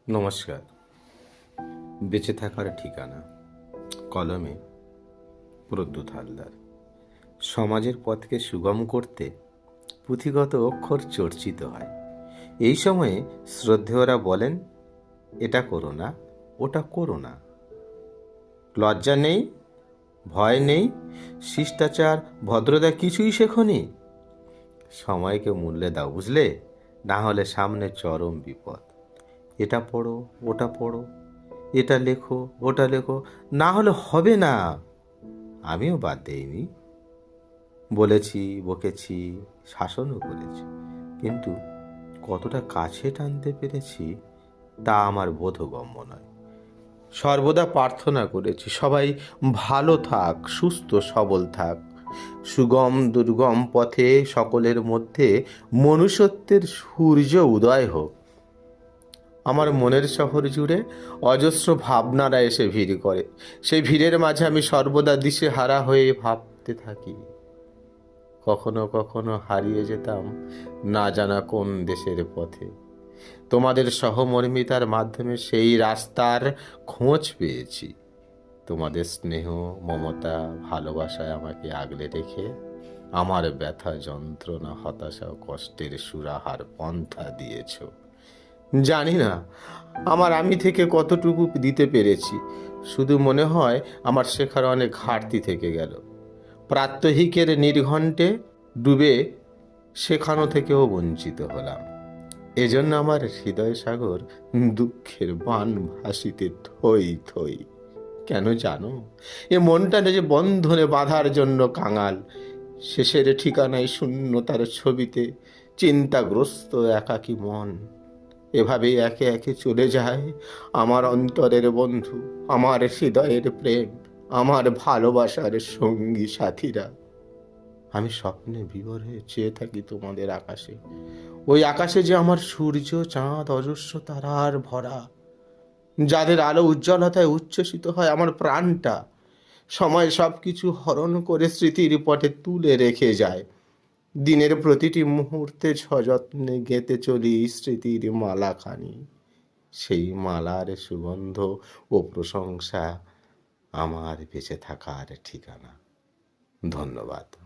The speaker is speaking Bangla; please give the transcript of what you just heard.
নমস্কার। বেঁচে থাকার ঠিকানা, কলমে প্রদ্যুৎ হালদার। সমাজের পথকে সুগম করতে পুঁথিগত অক্ষর চর্চিত হয়। এই সময়ে শ্রদ্ধেয়রা বলেন, এটা করো না, ওটা করো না। লজ্জা নেই, ভয় নেই, শিষ্টাচার ভদ্রতা কিছুই শেখনি। সময়কে মূল্যে দাও, বুঝলে? না হলে সামনে চরম বিপদ। এটা পড়ো, ওটা পড়ো, এটা লেখো, ওটা লেখো, না হলে হবে না। আমিও বাদ দেইনি, বলেছি, বকেছি, শাসনও করেছি, কিন্তু কতটা কাছে টানতে পেরেছি তা আমার বোধগম্য নয়। সর্বদা প্রার্থনা করেছি সবাই ভালো থাক, সুস্থ সবল থাক, সুগম দুর্গম পথে সকলের মধ্যে মনুষ্যত্বের সূর্য উদয় হোক। আমার মনের শহর জুড়ে অজস্র ভাবনারা এসে ভিড় করে। সেই ভিড়ের মাঝে আমি সর্বদা দিশেহারা হয়ে ভাবতে থাকি। কখনো কখনো হারিয়ে যেতাম না জানা কোন দেশের পথে। তোমাদের সহমর্মিতার মাধ্যমে সেই রাস্তার খোঁজ পেয়েছি। তোমাদের স্নেহ, মমতা, ভালোবাসায় আমাকে আগলে রেখে আমার ব্যথা, যন্ত্রণা, হতাশা ও কষ্টের সুরাহার পন্থা দিয়েছ। জানি না আমার আমি থেকে কতটুকু দিতে পেরেছি। শুধু মনে হয় আমার শেখার অনেক ঘাটতি থেকে গেল। প্রাত্যহিকের নির্ঘণ্টে ডুবে শেখানো থেকেও বঞ্চিত হলাম। এজন্য আমার হৃদয় সাগর দুঃখের বান ভাসিতে থই থই। কেন জানো? এ মনটা যে বন্ধনে বাঁধার জন্য কাঙাল। শেষের ঠিকানায় শূন্যতার ছবিতে চিন্তাগ্রস্ত একাকী মন। এভাবেই একে একে চলে যায় আমার অন্তরের বন্ধু, আমার হৃদয়ের প্রেম, আমার ভালোবাসার সঙ্গী সাথীরা। আমি স্বপ্নে বিভোর হয়ে চেয়ে থাকি তোমাদের আকাশে। ওই আকাশে যে আমার সূর্য, চাঁদ, অজস্র তারার ভরা, যাদের আলো উজ্জ্বলতায় উচ্ছ্বসিত হয় আমার প্রাণটা। সময় সব কিছু হরণ করে স্মৃতির পটে তুলে রেখে যায়। দিনের প্রতিটি মুহূর্তে সযত্নে গেঁথে চলি স্মৃতির মালাখানি। সেই মালার সুগন্ধ ও প্রশংসা আমার বেঁচে থাকার ঠিকানা। ধন্যবাদ।